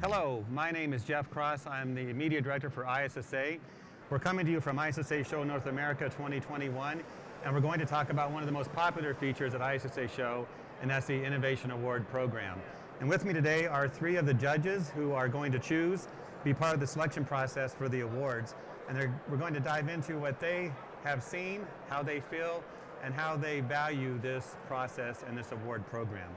Hello, my name is Jeff Cross. I'm the Media Director for ISSA. We're coming to you from ISSA Show North America 2021, and we're going to talk about one of the most popular features at ISSA Show, and that's the Innovation Award Program. And with me today are three of the judges who are going to be part of the selection process for the awards. And we're going to dive into what they have seen, how they feel, and how they value this process and this award program.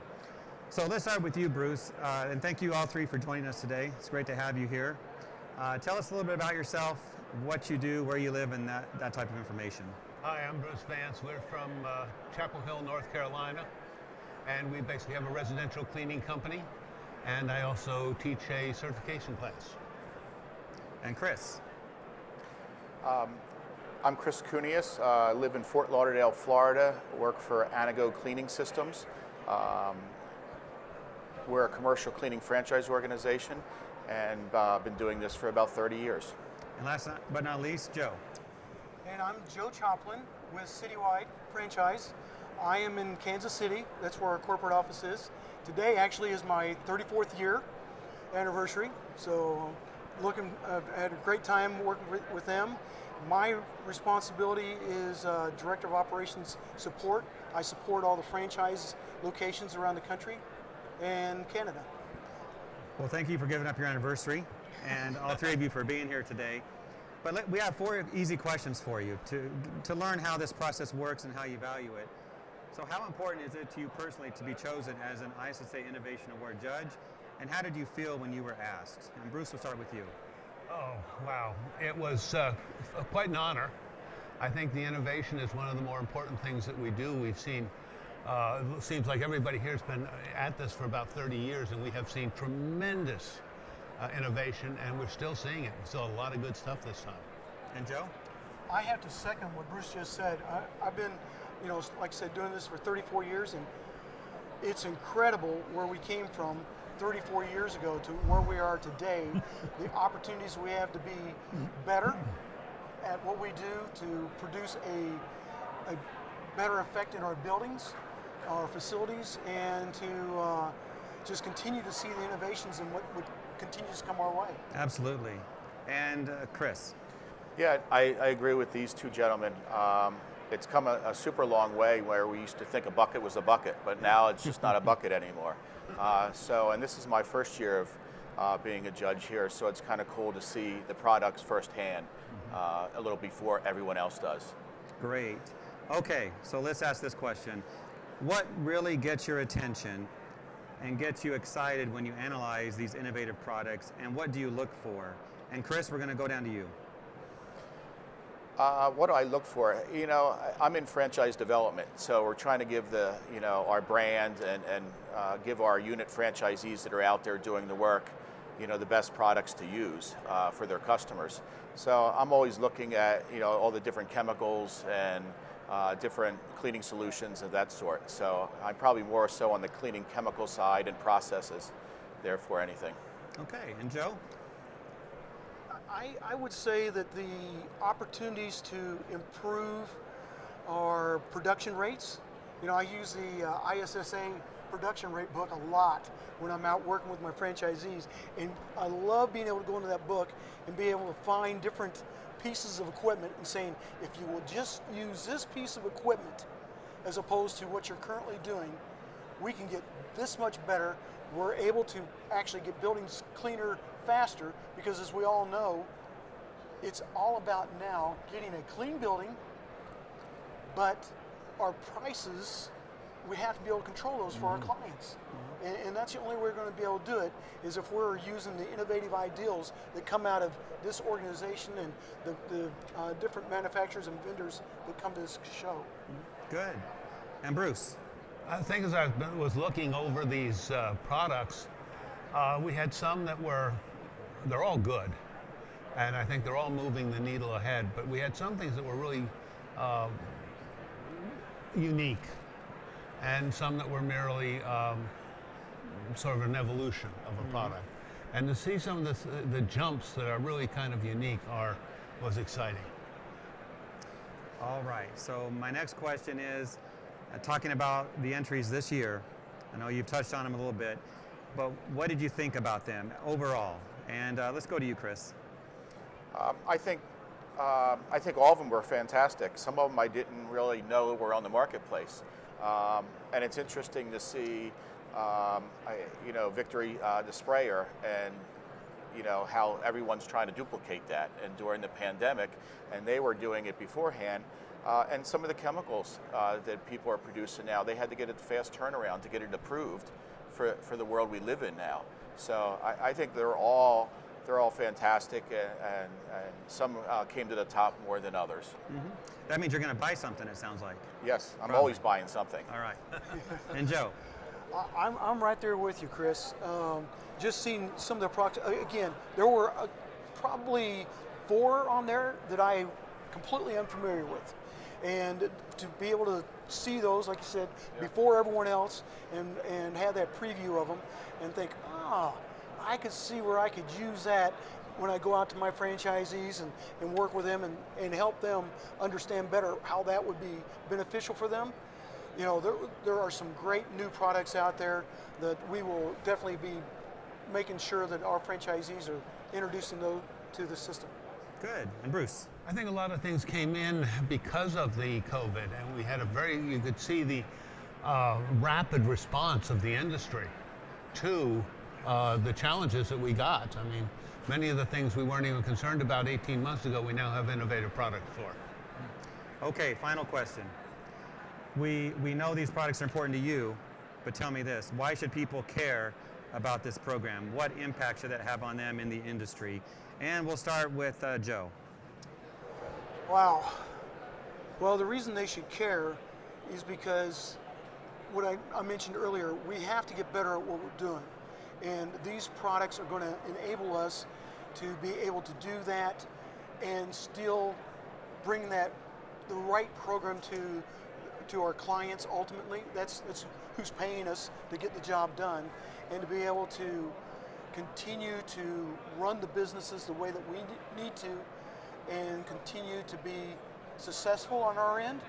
So let's start with you, Bruce, and thank you all three for joining us today. It's great to have you here. Tell us a little bit about yourself, what you do, where you live, and that type of information. Hi, I'm Bruce Vance. We're from Chapel Hill, North Carolina, and we basically have a residential cleaning company, and I also teach a certification class. And Chris? I'm Chris Kunius. I live in Fort Lauderdale, Florida, work for Anago Cleaning Systems. We're a commercial cleaning franchise organization, and been doing this for about 30 years. And last but not least, Joe. And I'm Joe Choplin with Citywide Franchise. I am in Kansas City. That's where our corporate office is. Today actually is my 34th year anniversary, so I've had a great time working with them. My responsibility is Director of Operations Support. I support all the franchise locations around the country and Canada. Well, thank you for giving up your anniversary, and all three of you for being here today. But we have four easy questions for you to learn how this process works and how you value it. So how important is it to you personally to be chosen as an ISSA Innovation Award judge, and how did you feel when you were asked? And Bruce, we'll start with you. Oh, wow. It was quite an honor. I think the innovation is one of the more important things that we do. We've seen, it seems like everybody here has been at this for about 30 years, and we have seen tremendous innovation, and we're still seeing it. We saw a lot of good stuff this time. And Joe? I have to second what Bruce just said. I've been, like I said, doing this for 34 years, and it's incredible where we came from 34 years ago to where we are today. The opportunities we have to be better at what we do to produce a better effect in our buildings, our facilities, and to just continue to see the innovations and what continues to come our way. Absolutely. And Chris? Yeah, I agree with these two gentlemen. It's come a super long way where we used to think a bucket was a bucket, but now it's just not a bucket anymore. And this is my first year of being a judge here, so it's kind of cool to see the products firsthand a little before everyone else does. Great. Okay, so let's ask this question. What really gets your attention and gets you excited when you analyze these innovative products, and what do you look for? And Chris, we're going to go down to you. What do I look for? I'm in franchise development, so we're trying to give our brand and give our unit franchisees that are out there doing the work, the best products to use for their customers. So I'm always looking at, all the different chemicals and different cleaning solutions of that sort. So I'm probably more so on the cleaning chemical side and processes there for anything. Okay, and Joe? I would say that the opportunities to improve our production rates, I use the ISSA production rate book a lot when I'm out working with my franchisees, and I love being able to go into that book and be able to find different pieces of equipment and saying, if you will just use this piece of equipment as opposed to what you're currently doing, we can get this much better. We're able to actually get buildings cleaner faster, because as we all know, it's all about now getting a clean building, but our prices, we have to be able to control those for our clients. And that's the only way we're going to be able to do it, is if we're using the innovative ideals that come out of this organization and the different manufacturers and vendors that come to this show. Good. And Bruce? I think as I was looking over these products, we had some that they're all good, and I think they're all moving the needle ahead, but we had some things that were really unique, and some that were merely sort of an evolution of a product. And to see some of the jumps that are really kind of unique was exciting. All right, so my next question is, talking about the entries this year, I know you've touched on them a little bit, but what did you think about them overall? And let's go to you, Chris. I think all of them were fantastic. Some of them I didn't really know were on the marketplace, and it's interesting to see, Victory, the sprayer, and how everyone's trying to duplicate that. And during the pandemic, and they were doing it beforehand. And some of the chemicals that people are producing now, they had to get a fast turnaround to get it approved for the world we live in now. So I think they're all fantastic, and some came to the top more than others. Mm-hmm. That means you're going to buy something, it sounds like. Yes, I'm Probably. always buying something. All right. And Joe? I'm right there with you, Chris. Just seeing some of the products, again, there were probably 4 on there that I completely unfamiliar with. And to be able to see those, like you said, before everyone else, and have that preview of them, and think, I could see where I could use that when I go out to my franchisees and work with them and help them understand better how that would be beneficial for them. There are some great new products out there that we will definitely be making sure that our franchisees are introducing those to the system. Good. And Bruce? I think a lot of things came in because of the COVID, and we had you could see the rapid response of the industry to the challenges that we got. I mean, many of the things we weren't even concerned about 18 months ago, we now have innovative products for. Okay, final question. We know these products are important to you, but tell me this, why should people care about this program? What impact should that have on them in the industry? And we'll start with Joe. Wow. Well, the reason they should care is because what I mentioned earlier, we have to get better at what we're doing. And these products are going to enable us to be able to do that and still bring the right program to our clients ultimately. That's who's paying us to get the job done, and to be able to continue to run the businesses the way that we need to, and continue to be successful on our end,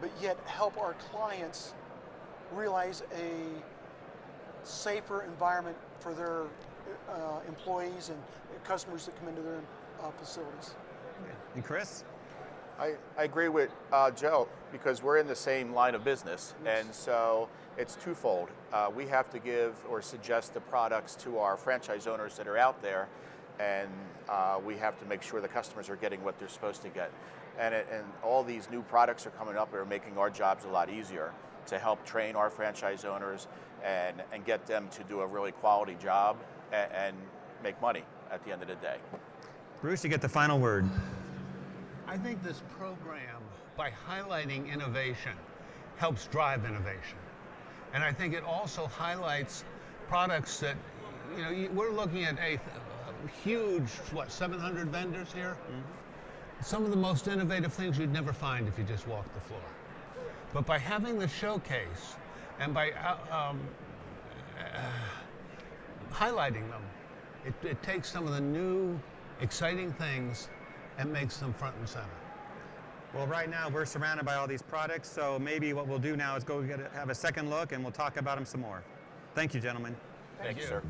but yet help our clients realize a safer environment for their employees and customers that come into their facilities. And Chris? I agree with Joe, because we're in the same line of business, and so it's twofold. We have to give or suggest the products to our franchise owners that are out there, and we have to make sure the customers are getting what they're supposed to get. And all these new products are coming up that are making our jobs a lot easier to help train our franchise owners and get them to do a really quality job and make money at the end of the day. Bruce, you get the final word. I think this program, by highlighting innovation, helps drive innovation. And I think it also highlights products that, we're looking at a huge, 700 vendors here? Mm-hmm. Some of the most innovative things you'd never find if you just walked the floor. But by having the showcase and by highlighting them, it takes some of the new, exciting things and makes them front and center. Well, right now we're surrounded by all these products, so maybe what we'll do now is have a second look and we'll talk about them some more. Thank you, gentlemen. Thank you, sir.